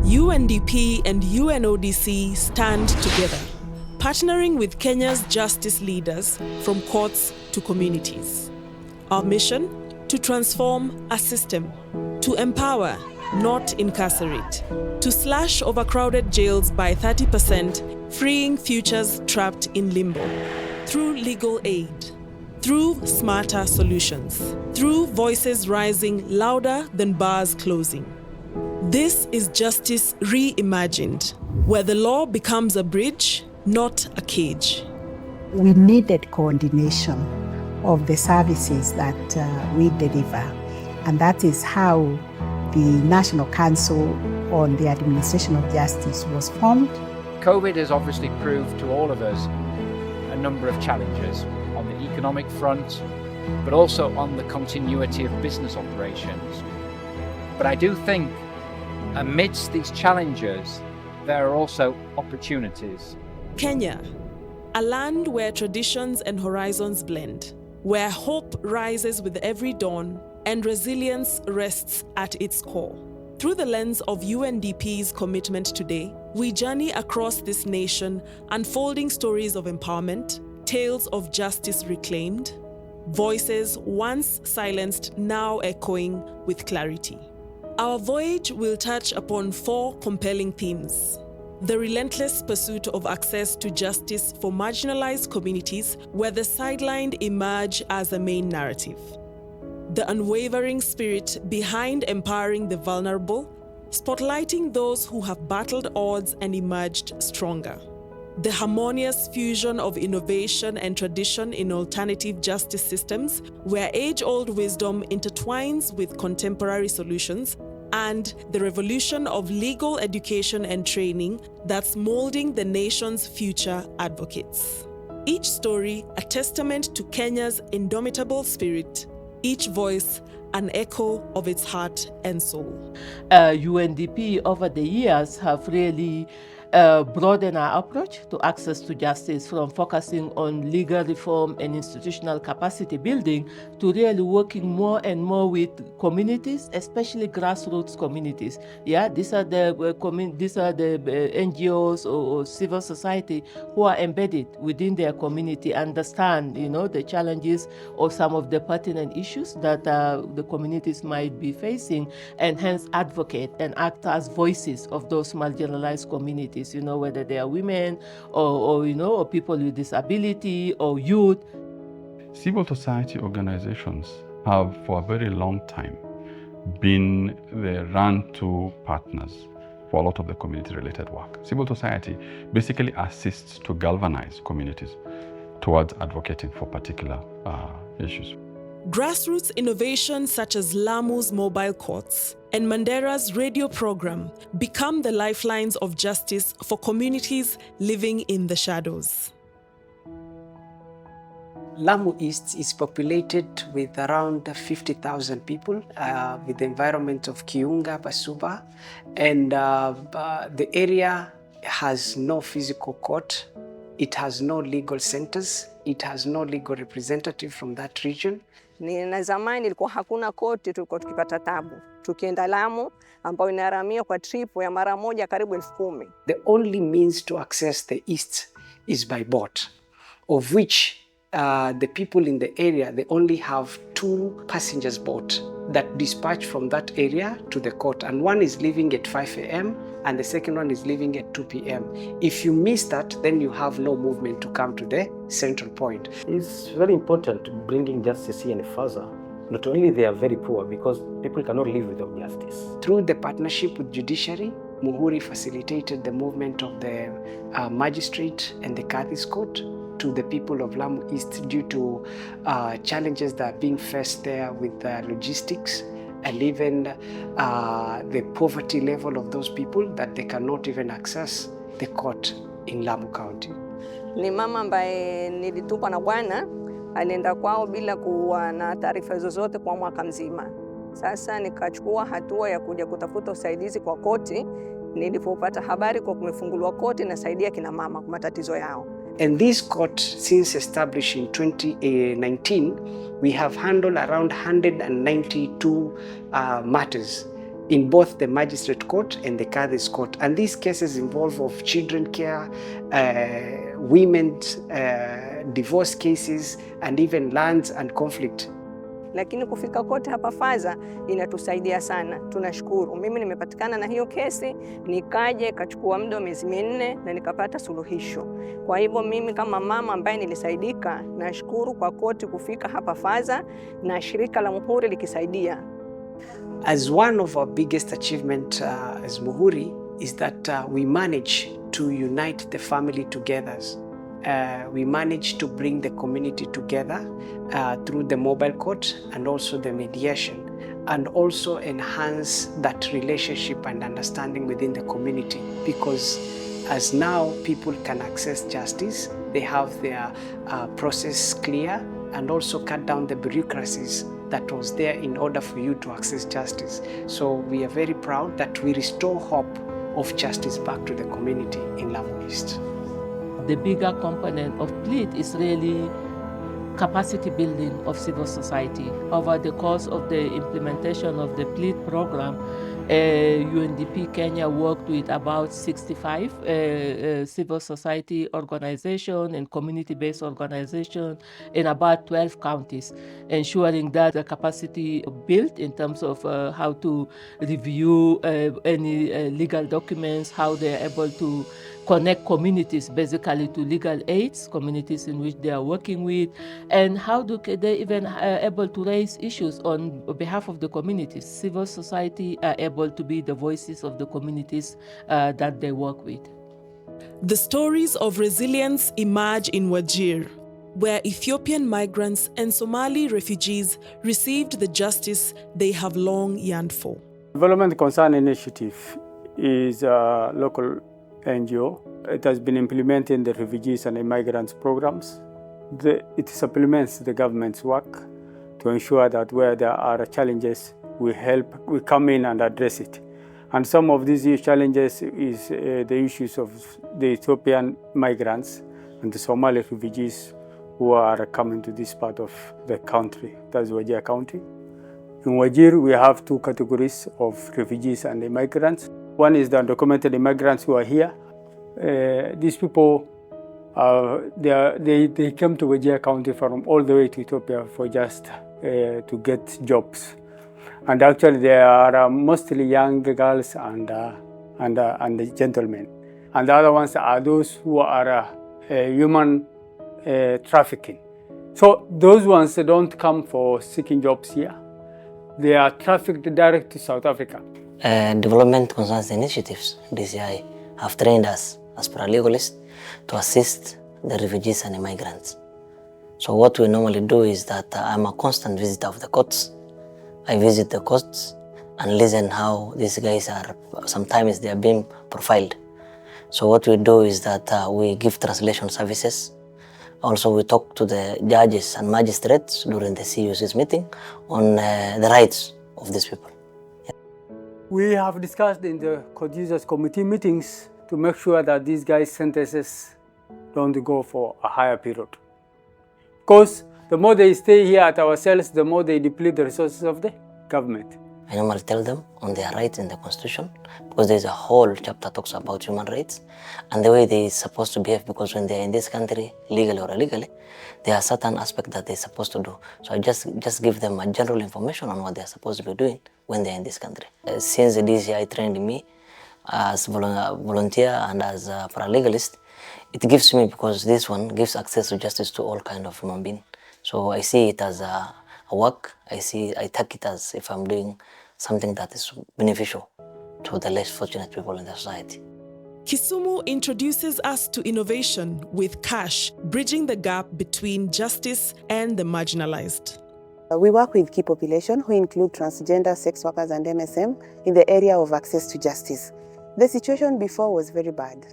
UNDP and UNODC stand together, partnering with Kenya's justice leaders from courts to communities. Our mission? To transform a system, to empower, not incarcerate, to slash overcrowded jails by 30%, freeing futures trapped in limbo, through legal aid, through smarter solutions, through voices rising louder than bars closing. This is justice reimagined, where the law becomes a bridge, not a cage. We needed coordination of the services that we deliver, and that is how the National Council on the Administration of Justice was formed. COVID has obviously proved to all of us a number of challenges on the economic front, but also on the continuity of business operations. But I do think amidst these challenges, there are also opportunities. Kenya, a land where traditions and horizons blend, where hope rises with every dawn and resilience rests at its core. Through the lens of UNDP's commitment today, we journey across this nation, unfolding stories of empowerment, tales of justice reclaimed, voices once silenced now echoing with clarity. Our voyage will touch upon 4 compelling themes. The relentless pursuit of access to justice for marginalized communities, where the sidelined emerge as a main narrative. The unwavering spirit behind empowering the vulnerable, spotlighting those who have battled odds and emerged stronger. The harmonious fusion of innovation and tradition in alternative justice systems, where age-old wisdom intertwines with contemporary solutions, and the revolution of legal education and training that's molding the nation's future advocates. Each story a testament to Kenya's indomitable spirit, each voice an echo of its heart and soul. UNDP over the years have really broadened our approach to access to justice, from focusing on legal reform and institutional capacity building to really working more and more with communities, especially grassroots communities. Yeah, these are the NGOs or civil society who are embedded within their community, understand, the challenges or some of the pertinent issues that the communities might be facing, and hence advocate and act as voices of those marginalized communities. Whether they are women or people with disability or youth. Civil society organizations have for a very long time been the run-to partners for a lot of the community-related work. Civil society basically assists to galvanize communities towards advocating for particular issues. Grassroots innovations such as Lamu's mobile courts and Mandera's radio program become the lifelines of justice for communities living in the shadows. Lamu East is populated with around 50,000 people with the environment of Kiunga, Basuba, and the area has no physical court, it has no legal centers, it has no legal representative from that region. Na zamani ilikuwa hakuna koti, tulikuwa tukipata tabu tukienda Lamu, ambayo inaharamia kwa trip ya mara moja karibu 10,000. The only means to access the east is by boat, of which the people in the area, they only have 2 passengers boat that dispatch from that area to the court, and one is leaving at 5 a.m. and the second one is leaving at 2 p.m. If you miss that, then you have no movement to come to the central point. It's very important bringing justice here and further. Not only they are very poor, because people cannot live without justice. Through the partnership with judiciary, Muhuri facilitated the movement of the magistrate and the Kadhi's court to the people of Lamu East due to challenges that are being faced there with logistics and even the poverty level of those people, that they cannot even access the court in Lamu County. Ni mama ambaye nilitupwa na bwana, alienda kwao bila kuwa na taarifa zozote kwa mwaka mzima. Sasa nikachukua hatua ya kuja kutafuta usaidizi kwa koti. Nilipopata habari kwa kumefunguliwa koti nasaidia kina mama kwa matatizo yao. And this court, since established in 2019, we have handled around 192 matters in both the magistrate court and the Kadhi's court. And these cases involve of children care, women's divorce cases, and even lands and conflict. Lakini kufika kote hapa Faza inatusaidia sana, tunashukuru. Mimi nimepatikana na hiyo kesi, nikaje kachukua muda miezi 4 na nikapata suluhisho. Kwa hivyo mimi kama mama ambaye nilisaidika, nashukuru kwa koti kufika hapa Faza na shirika la Muhuri likisaidia. As one of our biggest achievement as Muhuri is that we manage to unite the family together. We managed to bring the community together through the mobile court and also the mediation, and also enhance that relationship and understanding within the community, because as now people can access justice, they have their process clear, and also cut down the bureaucracies that was there in order for you to access justice. So we are very proud that we restore hope of justice back to the community in Lamu East. The bigger component of PLEAD is really capacity building of civil society. Over the course of the implementation of the PLEAD program, UNDP Kenya worked with about 65 civil society organizations and community-based organizations in about 12 counties, ensuring that the capacity built in terms of how to review any legal documents, how they're able to connect communities basically to legal aids, communities in which they are working with, and how do they even able to raise issues on behalf of the communities. Civil society are able to be the voices of the communities that they work with. The stories of resilience emerge in Wajir, where Ethiopian migrants and Somali refugees received the justice they have long yearned for. Development Concern Initiative is a local NGO. It has been implementing the refugees and immigrants programs. It supplements the government's work to ensure that where there are challenges, we come in and address it. And some of these challenges is the issues of the Ethiopian migrants and the Somali refugees who are coming to this part of the country, that's Wajir County. In Wajir, we have two categories of refugees and immigrants. One is the undocumented immigrants who are here. These people, they came to Wajir County from all the way to Ethiopia for just to get jobs. And actually, they are mostly young girls and gentlemen. And the other ones are those who are human trafficking. So those ones don't come for seeking jobs here. They are trafficked direct to South Africa. Development Concerns Initiatives, DCI, have trained us as paralegalists to assist the refugees and immigrants. So what we normally do is that I'm a constant visitor of the courts. I visit the courts and listen how these guys are, sometimes they are being profiled. So what we do is that we give translation services. Also, we talk to the judges and magistrates during the CUC's meeting on the rights of these people. We have discussed in the court users committee meetings to make sure that these guys' sentences don't go for a higher period. Because the more they stay here at our cells, the more they deplete the resources of the government. I normally tell them on their rights in the Constitution, because there's a whole chapter talks about human rights and the way they're supposed to behave, because when they're in this country, legally or illegally, there are certain aspects that they're supposed to do. So I just give them a general information on what they're supposed to be doing when they're in this country. Since the DCI trained me as volunteer and as a paralegalist, it gives me, because this one gives access to justice to all kinds of human beings. So I see it as a work. I take it as if I'm doing something that is beneficial to the less fortunate people in the society. Kisumu introduces us to innovation with CASH, bridging the gap between justice and the marginalized. We work with key population who include transgender, sex workers and MSM in the area of access to justice. The situation before was very bad.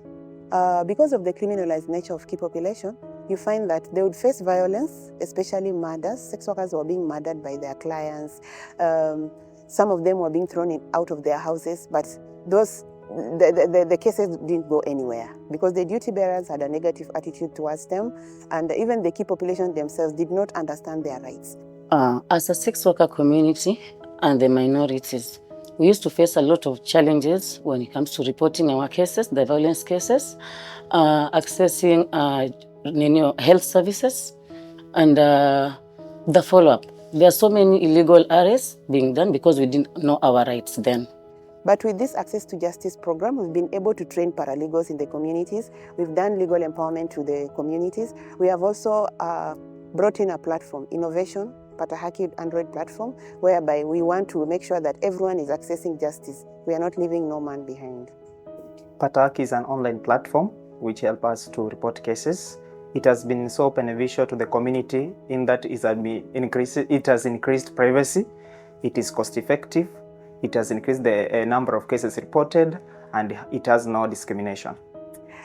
Because of the criminalized nature of key population, you find that they would face violence, especially murders. Sex workers were being murdered by their clients. Some of them were being thrown out of their houses, but the cases didn't go anywhere because the duty bearers had a negative attitude towards them, and even the key population themselves did not understand their rights. As a sex worker community and the minorities, We used to face a lot of challenges when it comes to reporting our cases, the violence cases, accessing health services, and the follow-up. There are so many illegal arrests being done because we didn't know our rights then. But with this Access to Justice program, we've been able to train paralegals in the communities. We've done legal empowerment to the communities. We have also brought in a platform, Innovation, Patahaki Android platform, whereby we want to make sure that everyone is accessing justice. We are not leaving no man behind. Patahaki is an online platform which helps us to report cases. It has been so beneficial to the community in that it has increased privacy, it is cost effective, it has increased the number of cases reported, and it has no discrimination.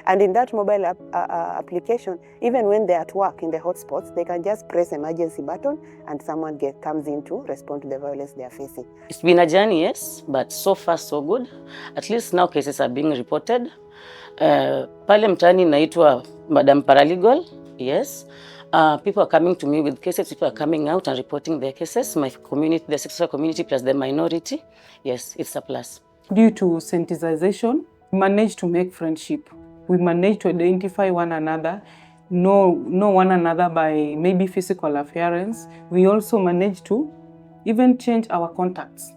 And in that mobile application, even when they're at work in the hotspots, they can just press emergency button and someone comes in to respond to the violence they are facing. It's been a journey, yes, but so far so good. At least now cases are being reported. Pale mtaani naitwa Madam Paralegal, yes. People are coming to me with cases, people are coming out and reporting their cases. My community, the sexual community plus the minority, yes, it's a plus. Due to sensitization, we managed to make friendship. We managed to identify one another, know one another by maybe physical appearance. We also managed to even change our contacts.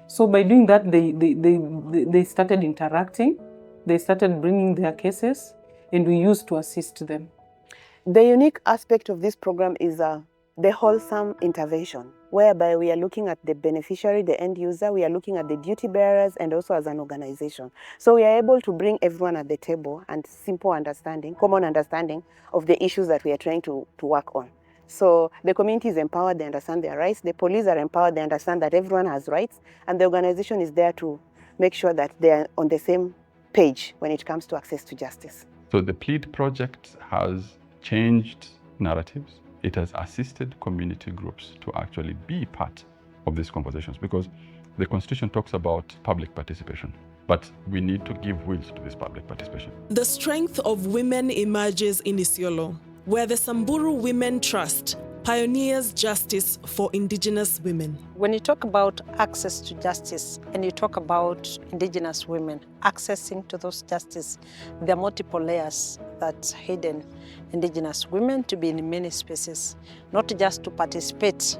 So by doing that, they started interacting, they started bringing their cases, and we used to assist them. The unique aspect of this program is the wholesome intervention, whereby we are looking at the beneficiary, the end user, we are looking at the duty bearers, and also as an organization. So we are able to bring everyone at the table and simple understanding, common understanding of the issues that we are trying to work on. So the community is empowered, they understand their rights, the police are empowered, they understand that everyone has rights, and the organization is there to make sure that they are on the same page when it comes to access to justice. So the PLEAD project has changed narratives. It has assisted community groups to actually be part of these conversations, because the Constitution talks about public participation, but we need to give wheels to this public participation. The strength of women emerges in Isiolo, where the Samburu Women Trust pioneers justice for Indigenous women. When you talk about access to justice and you talk about Indigenous women accessing to those justice, there are multiple layers that's hidden Indigenous women to be in many spaces, not just to participate,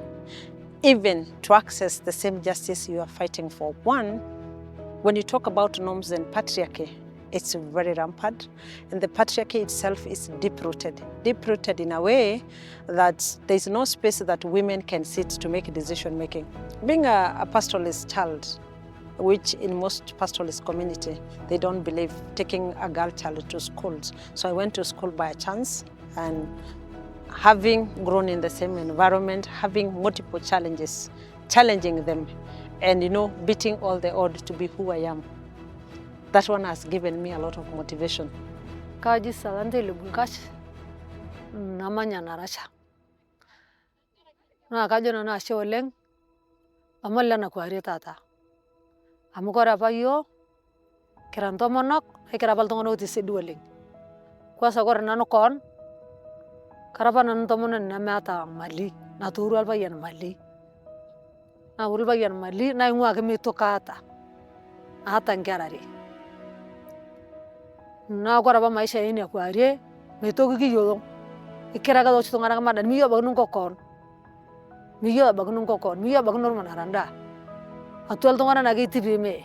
even to access the same justice you are fighting for. One, when you talk about norms and patriarchy, it's very rampant, and the patriarchy itself is deep-rooted in a way that there's no space that women can sit to make decision-making. Being a pastoralist child, which in most pastoralist community, they don't believe taking a girl child to schools. So I went to school by a chance, and having grown in the same environment, having multiple challenges, challenging them, and beating all the odds to be who I am. That one has given me a lot of motivation. Kaji salante lubulkash namanya narasha. Na kajo na ashe oleng amalla na kwari tata. Amukora pa yo kiranto monok kira bal tongono tisidu oleng. Kwa sagor nanu kon karapa nanu tomono na mata mali na turu alba yan mali. Na ulba yan mali na ingwa kemi tokata. Hata ngarari. Na agora ba maisha ini akwari metoki kiyo ikira ka dochi tongana kama dan miyo bagnun kokon miyo bagnun manaranda atual tongana na giti bime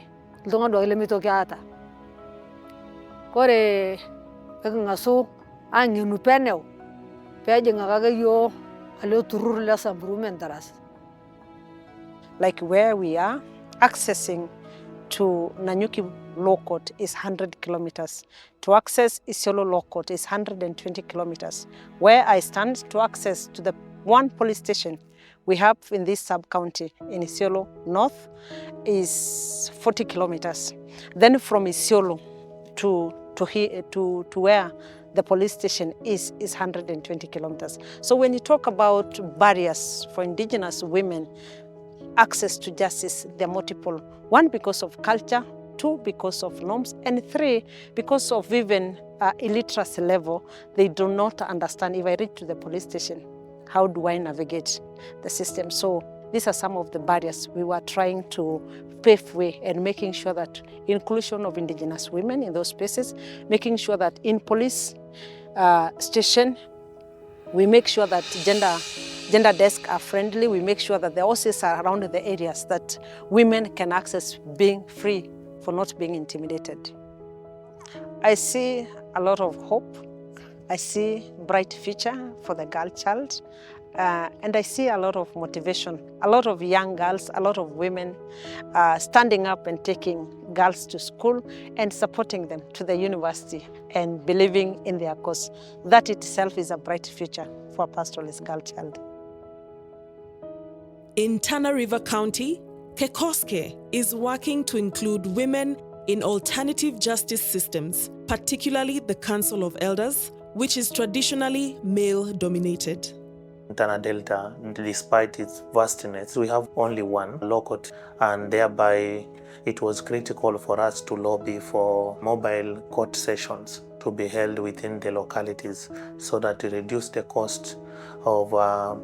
tongan do ile mitoki ata kore ngaso anginu peneo peje ngaka yo alo turur la Samburu mentaras. Like where we are accessing to Nanyuki Law Court is 100 kilometers. To access Isiolo Law Court is 120 kilometers. Where I stand to access to the one police station we have in this sub-county in Isiolo North is 40 kilometers. Then from Isiolo to where the police station is 120 kilometers. So when you talk about barriers for Indigenous women, access to justice, there are multiple. One, because of culture. Two, because of norms. And three, because of even illiteracy level. They do not understand. If I reach to the police station, how do I navigate the system? So These are some of the barriers we were trying to pave way and making sure that inclusion of Indigenous women in those spaces, making sure that in police station, we make sure that gender desks are friendly. We make sure that the offices are around the areas that women can access, being free for not being intimidated. I see a lot of hope. I see bright future for the girl child. And I see a lot of motivation, a lot of young girls, a lot of women standing up and taking girls to school and supporting them to the university and believing in their cause. That itself is a bright future for a pastoralist girl child. In Tana River County, Kekoske is working to include women in alternative justice systems, particularly the Council of Elders, which is traditionally male-dominated. Tana Delta, despite its vastness, we have only one law court, and thereby it was critical for us to lobby for mobile court sessions to be held within the localities so that to reduce the cost of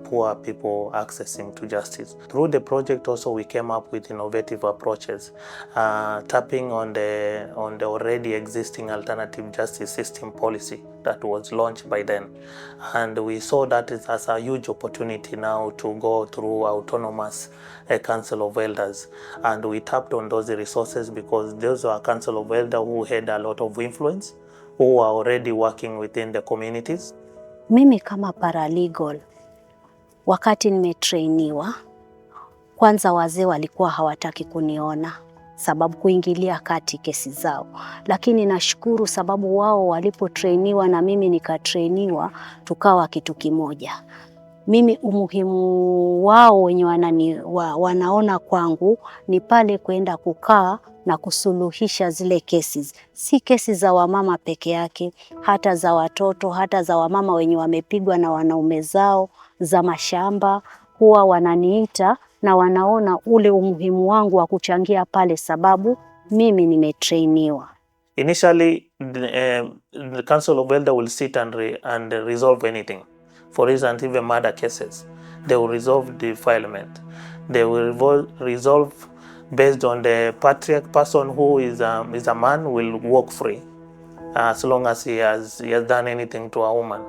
poor people accessing to justice. Through the project also we came up with innovative approaches, tapping on the already existing alternative justice system policy that was launched by then. And we saw that as a huge opportunity now to go through autonomous Council of Elders. And we tapped on those resources because those were a Council of Elders who had a lot of influence, who are already working within the communities. Mimi kama paralegal, wakati nimetrainiwa, kwanza wazee walikuwa hawataki kuniona sababu kuingilia kati kesi zao. Lakini nashukuru sababu wao walipotrainiwa na mimi nikatrainiwa, tukawa kitu kimoja. Mimi umuhimu wao wenye wanaona kwangu ni pale kwenda kukaa na kusuluhisha zile kesi. Si kesi za wamama peke yake, hata za watoto, hata za wamama wenye wamepigwa na wanaume zao, za mashamba, huwa wananiita na wanaona ule umuhimu wangu wa kuchangia pale sababu mimi nimetrainiwa. Initially, the Council of Elders will sit and resolve anything. For instance, even murder cases, they will resolve defilement. They will resolve based on the patriarch. Person who is a man will walk free as long as he has done anything to a woman.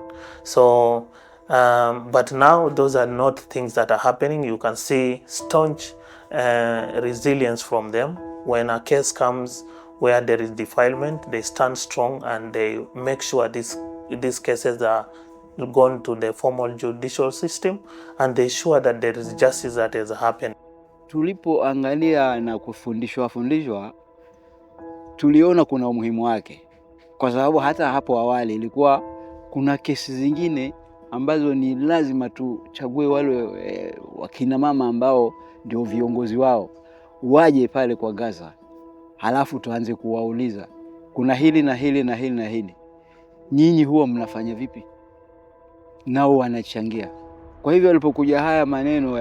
So, but now those are not things that are happening. You can see staunch resilience from them. When a case comes where there is defilement, they stand strong and they make sure these cases are gone to the formal judicial system and they ensure that there is justice that has happened. Tulipoangalia na kufundishwa tuliona kuna umuhimu wake, kwa sababu hata hapo awali ilikuwa kuna kesi zingine ambazo ni lazima tuchague wale wakina mama ambao ndio viongozi wao waje pale kwa Gaza, halafu tuanze kuwauliza kuna hili na hili na hili na hili, nyinyi huwa mnafanya vipi? Nao wanachangia. Kwa hivyo alipokuja haya maneno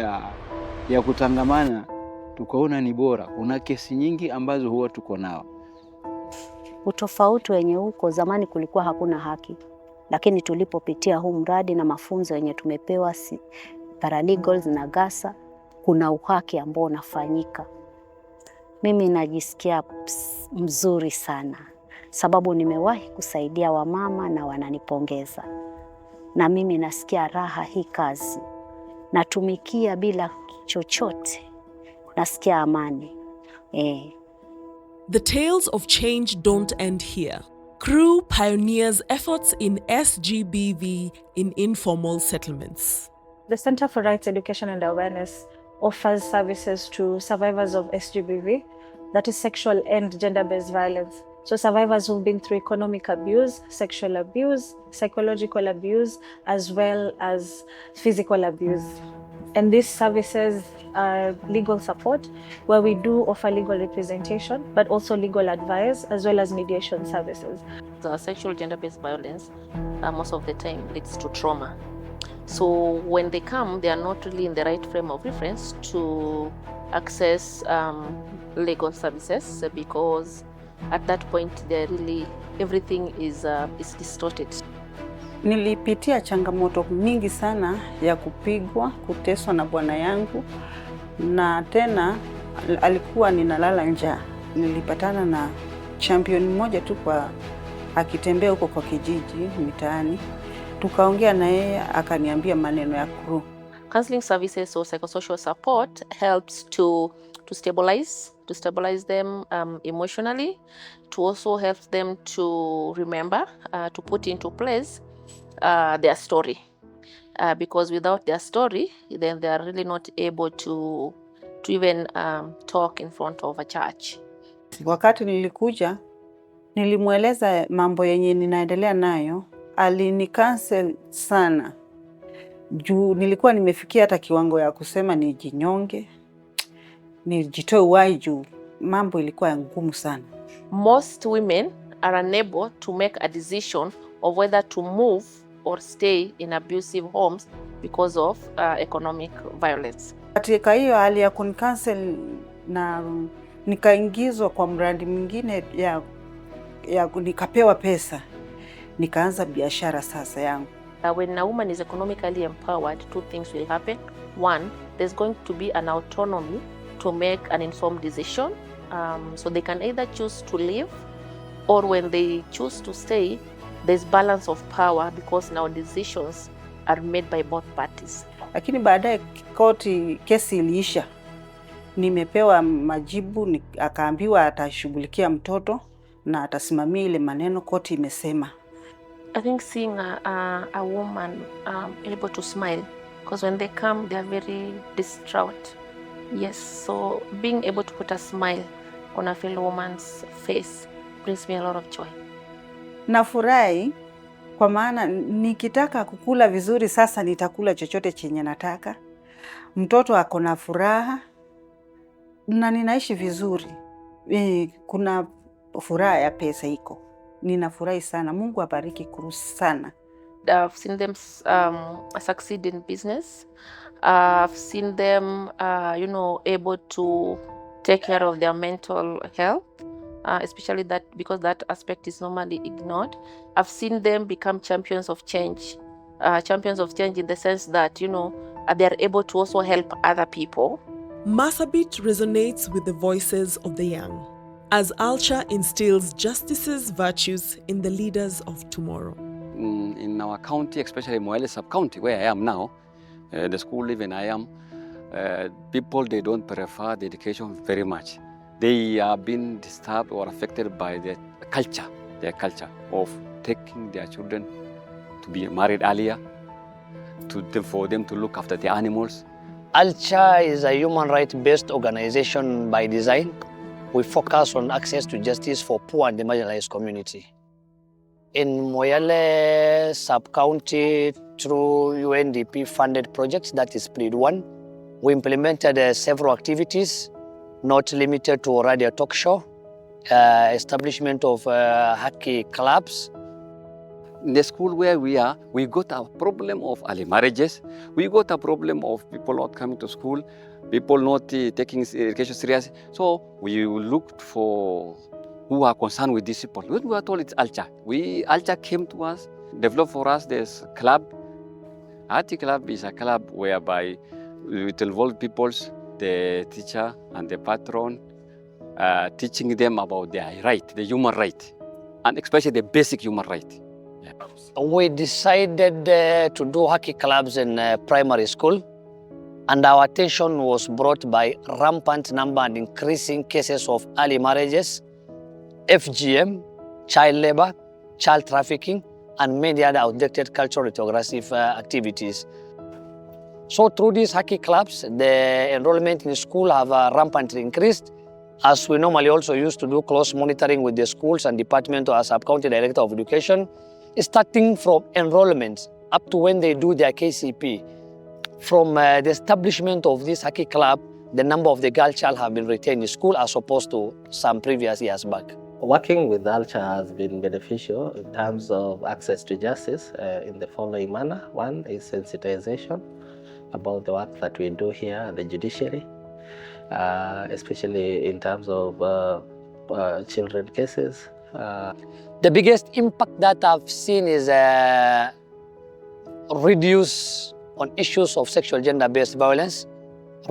ya kutangamana, tukaona ni bora. Kuna kesi nyingi ambazo huwa tuko nao. Utofauti wenye huko zamani kulikuwa hakuna haki, lakini tulipopitia huu mradi na mafunzo yenye tumepewa paralegals na GASA, kuna uhaki ambao unafanyika. Mimi najisikia mzuri sana sababu nimewahi kusaidia wamama na wananipongeza. Na mimi nasikia raha hii kazi. Natumikia bila chochote. Nasikia amani. The tales of change don't end here. CREW pioneers efforts in SGBV in informal settlements. The Center for Rights, Education and Awareness offers services to survivors of SGBV, that is sexual and gender-based violence. So survivors who've been through economic abuse, sexual abuse, psychological abuse, as well as physical abuse. And these services are legal support, where we do offer legal representation, but also legal advice, as well as mediation services. The sexual gender-based violence, most of the time, leads to trauma. So when they come, they are not really in the right frame of reference to access legal services, because at that point, everything is distorted. Nilipitia changamoto mingi sana ya kupigwa, kuteswa na bwana yangu, na tena alikuwa ninalala njaa. Nilipatana na champion mmoja tu kwa akitembea huko kwa kijiji mitaani, tukaongea na yeye akaniambia maneno ya crew. Counseling services or psychosocial support helps to stabilize them emotionally, to also help them to remember, to put into place their story. Because without their story, then they are really not able to even talk in front of a church. Wakati nilikuja, nilimweleza mambo yenye ninaendelea nayo, alinikansel sana. Juu nilikuwa nimefikia hata kiwango ya kusema nijinyonge, nijitoe uhai juu mambo ilikuwa ngumu sana. Most women are unable to make a decision of whether to move or stay in abusive homes because of economic violence. Katika hiyo hali ya kunikansel na nikaingizwa kwa mradi mwingine ya nikapewa pesa, nikaanza biashara sasa yangu. When a woman is economically empowered, two things will happen. One, there's going to be an autonomy to make an informed decision. So they can either choose to leave, or when they choose to stay, there's balance of power because now decisions are made by both parties. Lakini baadaye kesi iliisha. Nimepewa majibu, akaambiwa atashughulikia mtoto na atasimamia ile maneno koti imesema. I think seeing a woman able to smile, because when they come, they are very distraught. Yes, so being able to put a smile on a fellow woman's face brings me a lot of joy. Nafurahi kwa maana nikitaka kukula vizuri sasa nitakula chochote chenye nataka. Mtoto ako na furaha na ninaishi vizuri. Kuna furaha ya pesa iko. Ninafurahi sana. Mungu abariki Kuru sana. I've seen them succeed in business. I've seen them, able to take care of their mental health, especially that because that aspect is normally ignored. I've seen them become champions of change in the sense that, they are able to also help other people. Marsabit resonates with the voices of the young, as Alcha instills justice's virtues in the leaders of tomorrow. In our county, especially Moyale sub-county, where I am now, the school even I am, people, they don't prefer the education very much. They are being disturbed or affected by their culture of taking their children to be married earlier, for them to look after the animals. Alcha is a human rights-based organization by design. We focus on access to justice for poor and marginalized community. In Moyale sub-county, through UNDP funded projects, that is PLEAD 1, we implemented several activities, not limited to a radio talk show, establishment of hockey clubs. In the school where we are, we got a problem of early marriages. We got a problem of people not coming to school, people not taking education seriously. So we looked for who are concerned with these people. We were told it's Alcha. Alcha came to us, developed for us this club. Art Club is a club whereby it involves people, the teacher and the patron, teaching them about their right, the human right, and especially the basic human right. Yeah. We decided to do hockey clubs in primary school, and our attention was brought by rampant number and increasing cases of early marriages, FGM, child labor, child trafficking, and many other outdated cultural retrogressive activities. So through these hockey clubs, the enrollment in school have rampantly increased, as we normally also used to do close monitoring with the schools and department or sub-county director of education, starting from enrollment up to when they do their KCP. From the establishment of this hockey club, the number of the girl child have been retained in school as opposed to some previous years back. Working with Alcha has been beneficial in terms of access to justice in the following manner. One is sensitization about the work that we do here at the judiciary, especially in terms of children cases. The biggest impact that I've seen is reduce on issues of sexual gender-based violence,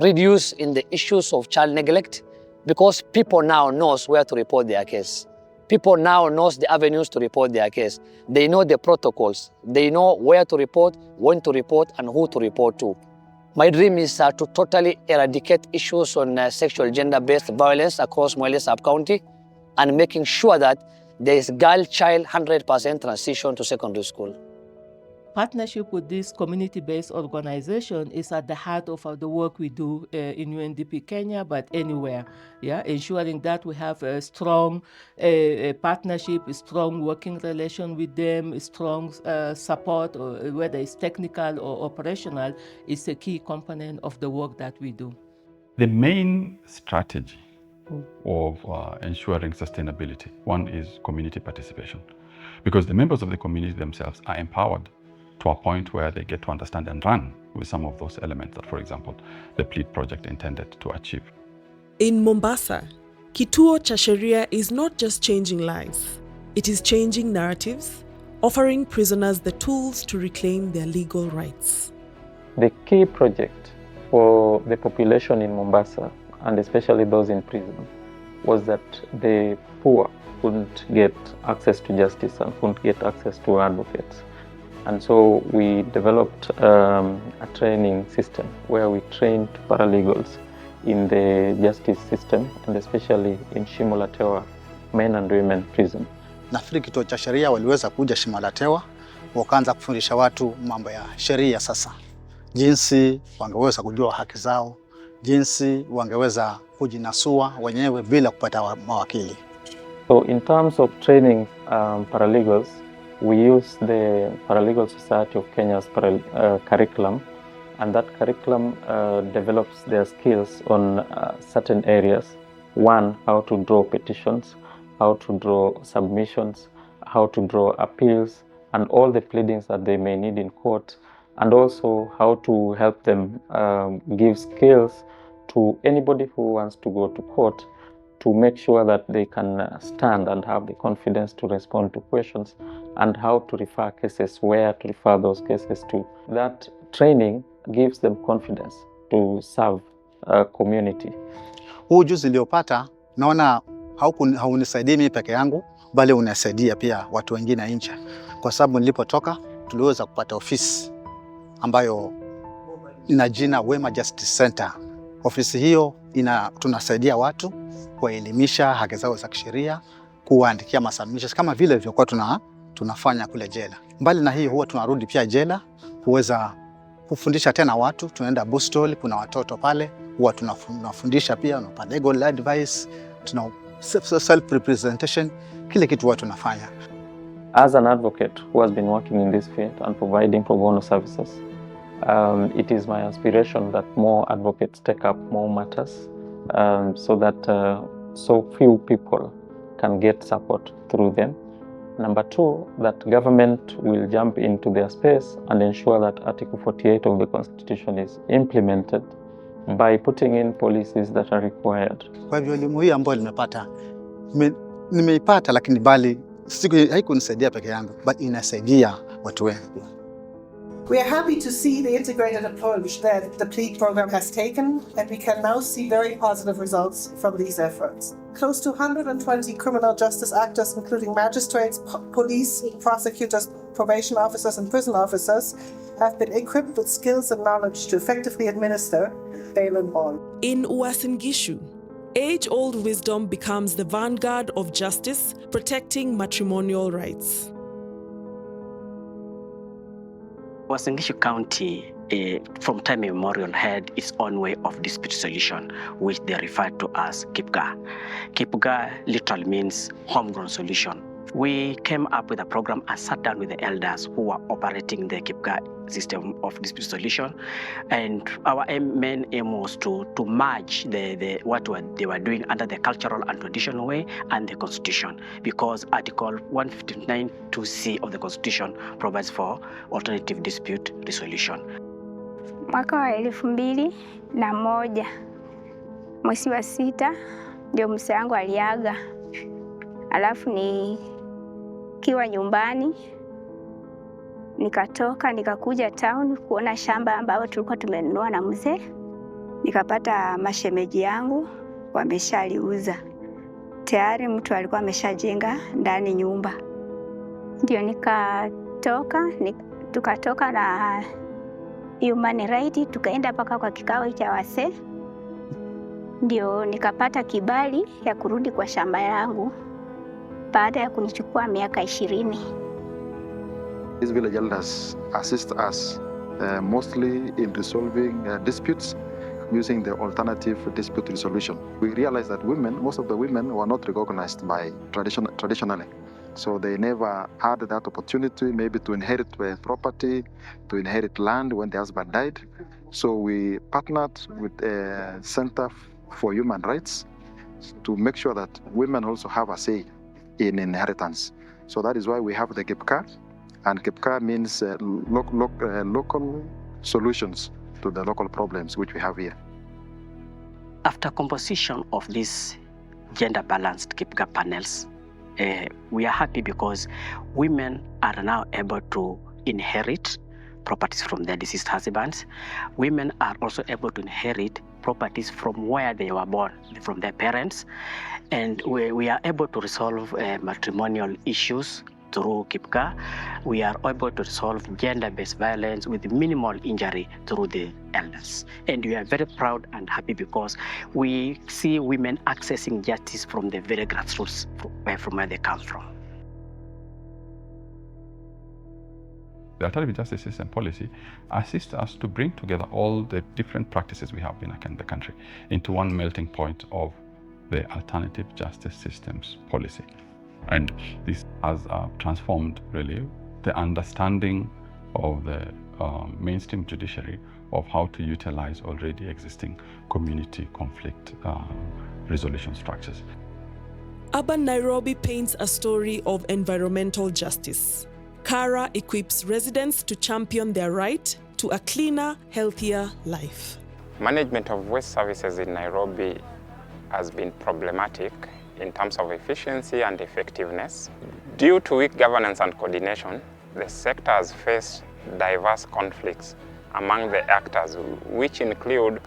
reduce in the issues of child neglect, because people now knows where to report their case. People now knows the avenues to report their case. They know the protocols. They know where to report, when to report, and who to report to. My dream is to totally eradicate issues on sexual gender-based violence across Moyale sub-county and making sure that there is girl-child 100% transition to secondary school. Partnership with this community-based organization is at the heart of the work we do in UNDP Kenya, but anywhere. Yeah, ensuring that we have a strong partnership, a strong working relation with them, a strong support, or whether it's technical or operational, is a key component of the work that we do. The main strategy of ensuring sustainability, one is community participation, because the members of the community themselves are empowered to a point where they get to understand and run with some of those elements that, for example, the PLEAD project intended to achieve. In Mombasa, Kituo cha Sheria is not just changing lives, it is changing narratives, offering prisoners the tools to reclaim their legal rights. The key project for the population in Mombasa, and especially those in prison, was that the poor couldn't get access to justice and couldn't get access to advocates. And so we developed a training system where we trained paralegals in the justice system, and especially in Shimo la Tewa men and women prison. Nafikiri kituo cha sheria waliweza kuja Shimo la Tewa, wakaanza kufundisha watu mambo ya sheria sasa. Jinsi wangeweza kujua haki zao, jinsi wangeweza kujinasua wenyewe bila kupata mawakili. So in terms of training paralegals, we use the Paralegal Society of Kenya's curriculum, and that curriculum develops their skills on certain areas. One, how to draw petitions, how to draw submissions, how to draw appeals, and all the pleadings that they may need in court, and also how to help them give skills to anybody who wants to go to court, to make sure that they can stand and have the confidence to respond to questions, and how to refer cases, where to refer those cases to. That training gives them confidence to serve a community. Huu ujuzi niliopata naona haunisaidii mimi peke yangu, bali unasaidia pia watu wengine nje. Kwa sababu nilipotoka tuliweza kupata ofisi ambayo ina jina Wema Justice Center. Ofisi hiyo tunasaidia watu kuwaelimisha haki zao za kisheria, kuwaandikia masubmissions kama vile vilivyokuwa tunafanya kule jela. Mbali na hiyo, huwa tunarudi pia jela kuweza kufundisha tena watu. Tunaenda Boostall, kuna watoto pale, huwa tunafundisha pia, tunapa legal advice, tuna self representation, kile kitu huwa tunafanya. As an advocate who has been working in this field and providing pro bono services, it is my aspiration that more advocates take up more matters, so that so few people can get support through them. Number two, that government will jump into their space and ensure that Article 48 of the Constitution is implemented by putting in policies that are required. Kwa hivyo elimu hii ambayo nimeipata, lakini bali haikunisaidia peke yangu, but inasaidia watu wengi. We are happy to see the integrated approach that the PLEAD program has taken, and we can now see very positive results from these efforts. Close to 120 criminal justice actors, including magistrates, police, prosecutors, probation officers, and prison officers, have been equipped with skills and knowledge to effectively administer bail and bond. In Uasin Gishu, age-old wisdom becomes the vanguard of justice, protecting matrimonial rights. Uasin Gishu County, from time immemorial, had its own way of dispute solution, which they refer to as KIPGA. KIPGA literally means homegrown solution. We came up with a program and sat down with the elders who were operating the KIPGA system of dispute solution, and our main aim was to merge what they were doing under the cultural and traditional way and the Constitution, because Article 159(2)(c) of the Constitution provides for alternative dispute resolution. Mwaka wa 2001 mwezi wa 6 ndio mzee wangu aliaga, alafu nikiwa nyumbani nikatoka nikakuja town kuona shamba ambalo tulikuwa tumenunua na mzee. nikapata mashemeji yangu wameshaliuza tayari, mtu alikuwa ameshajenga ndani nyumba. Ndio tukatoka na human right, tukaenda mpaka kwa kikao cha wasee, ndio nikapata kibali ya kurudi kwa shamba yangu baada ya kunichukua miaka 20. These village elders assist us mostly in resolving disputes using the alternative dispute resolution. We realized that most of the women were not recognized by traditionally. So they never had that opportunity maybe to inherit property, to inherit land when the husband died. So we partnered with a Center for Human Rights to make sure that women also have a say in inheritance. So that is why we have the GIPCA, and GIPCA means local solutions to the local problems which we have here. After composition of these gender-balanced GIPCA panels, we are happy because women are now able to inherit properties from their deceased husbands. Women are also able to inherit properties from where they were born, from their parents. And we are able to resolve matrimonial issues through GIPCA. We are able to resolve gender-based violence with minimal injury through the elders. And we are very proud and happy because we see women accessing justice from the very grassroots, from where they come from. The alternative justice system policy assists us to bring together all the different practices we have in the country into one melting point of the alternative justice systems policy. And this has transformed really the understanding of the mainstream judiciary of how to utilize already existing community conflict resolution structures. Urban Nairobi paints a story of environmental justice. Kara equips residents to champion their right to a cleaner, healthier life. Management of waste services in Nairobi has been problematic in terms of efficiency and effectiveness. Due to weak governance and coordination, the sector has faced diverse conflicts among the actors, which include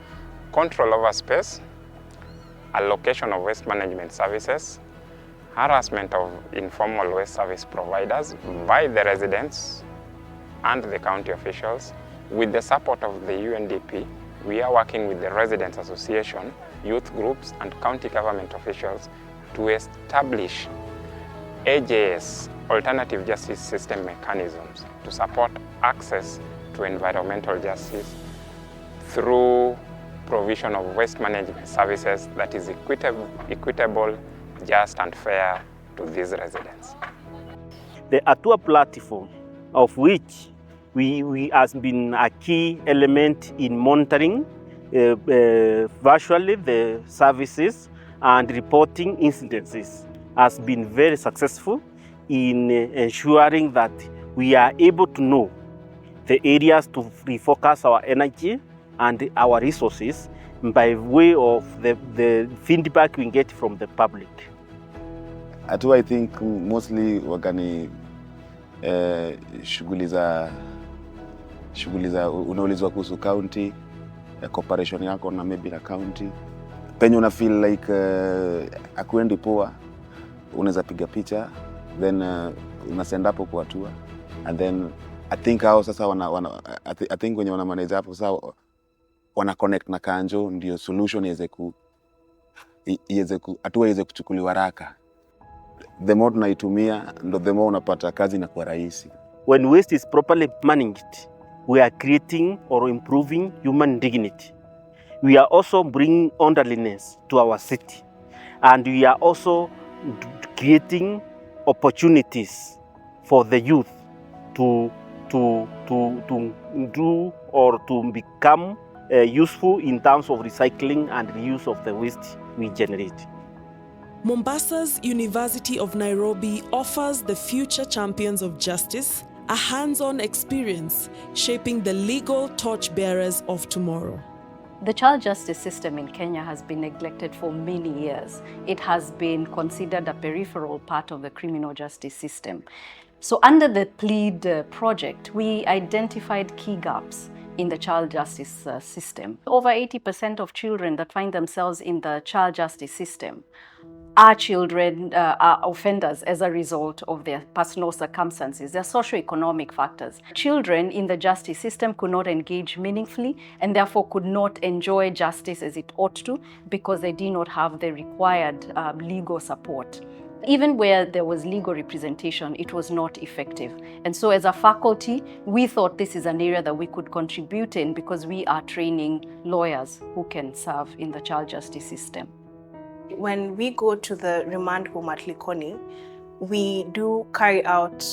control over space, allocation of waste management services, harassment of informal waste service providers by the residents and the county officials. With the support of the UNDP, we are working with the Residents Association, youth groups, and county government officials to establish AJS, alternative justice system mechanisms, to support access to environmental justice through provision of waste management services that is equitable, just and fair to these residents. The Atua platform, of which we has been a key element in monitoring virtually the services and reporting incidences, has been very successful in ensuring that we are able to know the areas to refocus our energy and our resources by way of the feedback we get from the public. Atua, I think mostly wakani shughuli za unaulizwa kuhusu county, cooperation yako na maybe na county. Penye una feel like akuendi poa, unaweza piga picha, then una send hapo kwa Atua, and then I think hao sasa I think wenye wana manage hapo sasa wana connect na Kanjo, ndio solution Atua iweze kuchukuliwa haraka. The more tunaitumia, ndo the more unapata kazi na kwa rahisi. When waste is properly managed, we are creating or improving human dignity. We are also bringing orderliness to our city, and we are also creating opportunities for the youth to do or to become useful in terms of recycling and reuse of the waste we generate. Mombasa's University of Nairobi offers the future champions of justice a hands-on experience shaping the legal torchbearers of tomorrow. The child justice system in Kenya has been neglected for many years. It has been considered a peripheral part of the criminal justice system. So under the PLEAD project, we identified key gaps in the child justice system. Over 80% of children that find themselves in the child justice system are children, are offenders as a result of their personal circumstances, their socio-economic factors. Children in the justice system could not engage meaningfully and therefore could not enjoy justice as it ought to because they did not have the required legal support. Even where there was legal representation, it was not effective. And so as a faculty, we thought this is an area that we could contribute in because we are training lawyers who can serve in the child justice system. When we go to the remand home at Likoni, we do carry out,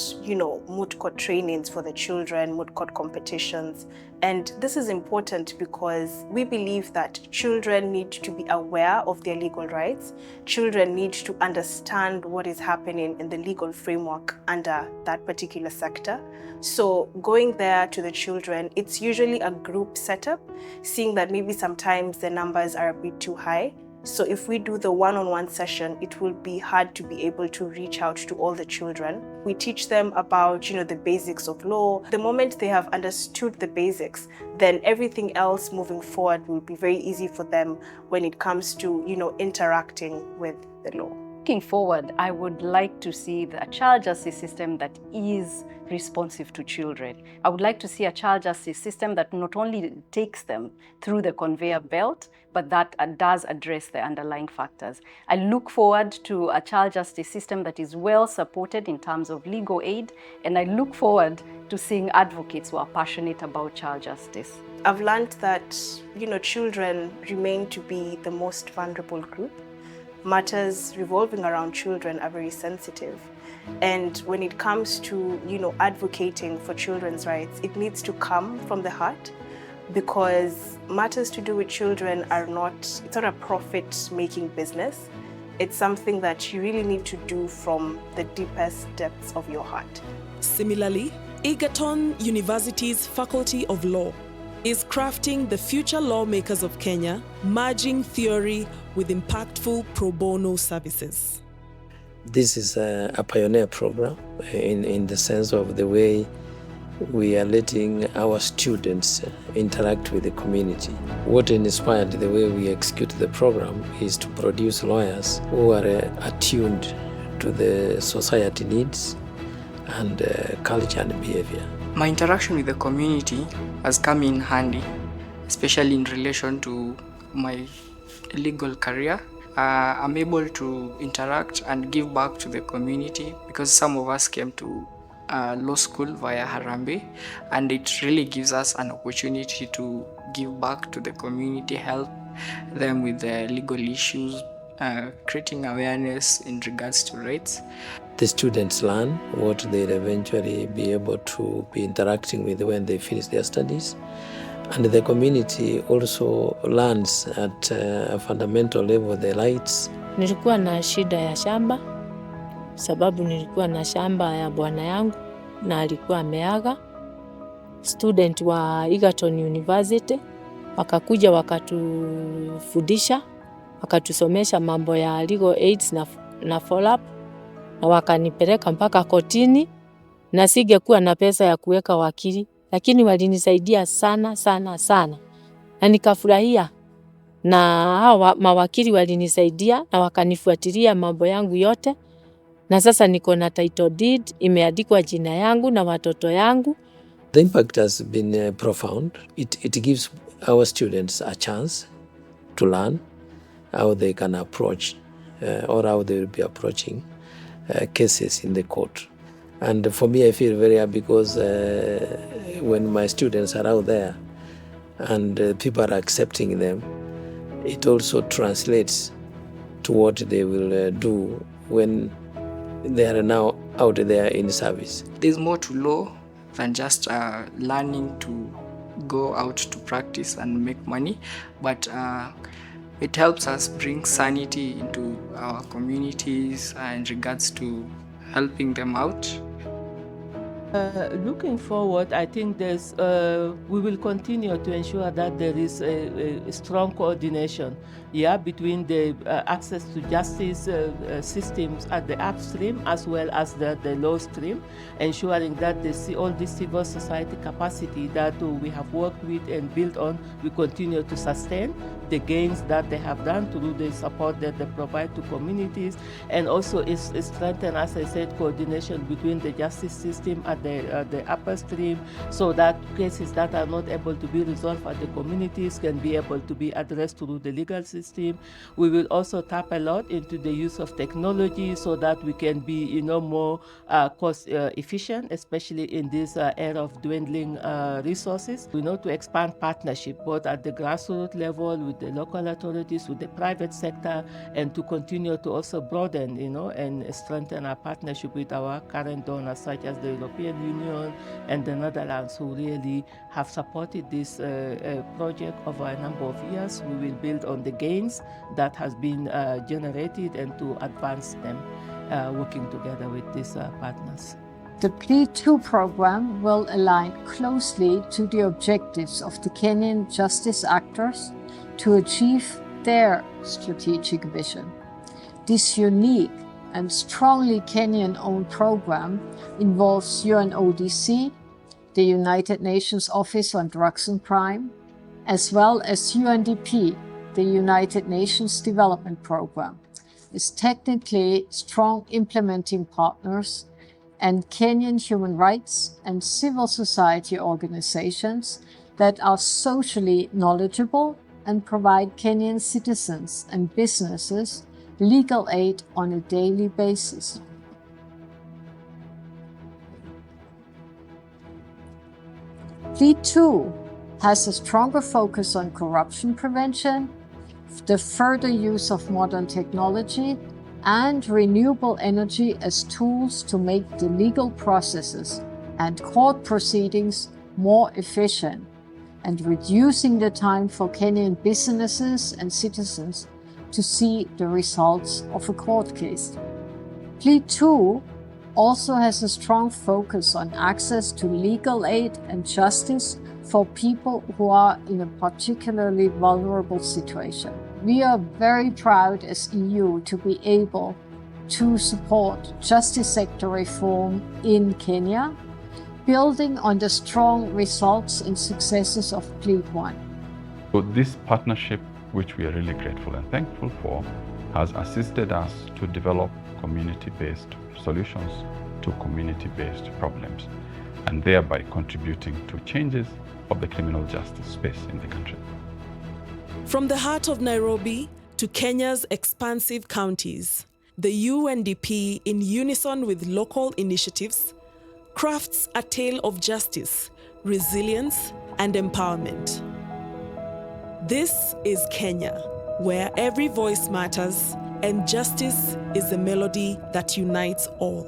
moot court trainings for the children, moot court competitions. And this is important because we believe that children need to be aware of their legal rights. Children need to understand what is happening in the legal framework under that particular sector. So going there to the children, it's usually a group setup, seeing that maybe sometimes the numbers are a bit too high. So if we do the one-on-one session, it will be hard to be able to reach out to all the children. We teach them about, the basics of law. The moment they have understood the basics, then everything else moving forward will be very easy for them when it comes to, interacting with the law. Looking forward, I would like to see a child justice system that is responsive to children. I would like to see a child justice system that not only takes them through the conveyor belt, but that does address the underlying factors. I look forward to a child justice system that is well supported in terms of legal aid, and I look forward to seeing advocates who are passionate about child justice. I've learned that, children remain to be the most vulnerable group. Matters revolving around children are very sensitive. And when it comes to, advocating for children's rights, it needs to come from the heart, because matters to do with children it's not a profit-making business. It's something that you really need to do from the deepest depths of your heart. Similarly, Egerton University's Faculty of Law is crafting the future lawmakers of Kenya, merging theory with impactful pro bono services. This is a pioneer program in the sense of the way we are letting our students interact with the community. What inspired the way we execute the program is to produce lawyers who are attuned to the society needs and culture and behavior. My interaction with the community has come in handy, especially in relation to my legal career. I'm able to interact and give back to the community because some of us came to law school via Harambee, and it really gives us an opportunity to give back to the community, help them with the legal issues, creating awareness in regards to rights. The students learn what they'll eventually be able to be interacting with when they finish their studies. And the community also learns at a fundamental level the rights. Nilikuwa na shida ya shamba, sababu nilikuwa na shamba ya bwana yangu na alikuwa ameaga. Student wa Egerton University wakakuja wakatufundisha, wakatusomesha mambo ya legal aids na follow up, na wakanipeleka mpaka kotini, na singekuwa na pesa ya kuweka wakili, lakini walinisaidia sana sana sana na nikafurahia, na hawa mawakili walinisaidia na wakanifuatilia mambo yangu yote, na sasa niko na title deed imeandikwa jina yangu na watoto yangu. The impact has been profound. It gives our students a chance to learn how they can approach or how they will be approaching cases in the court. And for me, I feel very happy because when my students are out there and people are accepting them, it also translates to what they will do when they are now out there in service. There's more to law than just learning to go out to practice and make money, but it helps us bring sanity into our communities in regards to helping them out. Looking forward, I think we will continue to ensure that there is a strong coordination, between the access to justice systems at the upstream as well as the low stream, ensuring that all the civil society capacity that we have worked with and built on, we continue to sustain the gains that they have done through the support that they provide to communities, and also strengthen, as I said, coordination between the justice system at the upper stream, so that cases that are not able to be resolved at the communities can be able to be addressed through the legal system. We will also tap a lot into the use of technology so that we can be more cost efficient, especially in this era of dwindling resources. We know to expand partnership both at the grassroots level with the local authorities, with the private sector, and to continue to also broaden and strengthen our partnership with our current donors such as the European Union and the Netherlands, who really have supported this project over a number of years. We will build on the gains that has been generated and to advance them, working together with these partners. The PLEAD 2 program will align closely to the objectives of the Kenyan justice actors to achieve their strategic vision. This unique and strongly Kenyan-owned program involves UNODC, the United Nations Office on Drugs and Crime, as well as UNDP, the United Nations Development Program, as technically strong implementing partners, and Kenyan human rights and civil society organizations that are socially knowledgeable and provide Kenyan citizens and businesses legal aid on a daily basis. PLEAD 2 has a stronger focus on corruption prevention, the further use of modern technology, and renewable energy as tools to make the legal processes and court proceedings more efficient, and reducing the time for Kenyan businesses and citizens to see the results of a court case. PLEAD 2 also has a strong focus on access to legal aid and justice for people who are in a particularly vulnerable situation. We are very proud as EU to be able to support justice sector reform in Kenya, building on the strong results and successes of PLEAD 1. So this partnership, which we are really grateful and thankful for, has assisted us to develop community-based solutions to community-based problems, and thereby contributing to changes of the criminal justice space in the country. From the heart of Nairobi to Kenya's expansive counties, the UNDP, in unison with local initiatives, crafts a tale of justice, resilience, and empowerment. This is Kenya, where every voice matters and justice is the melody that unites all.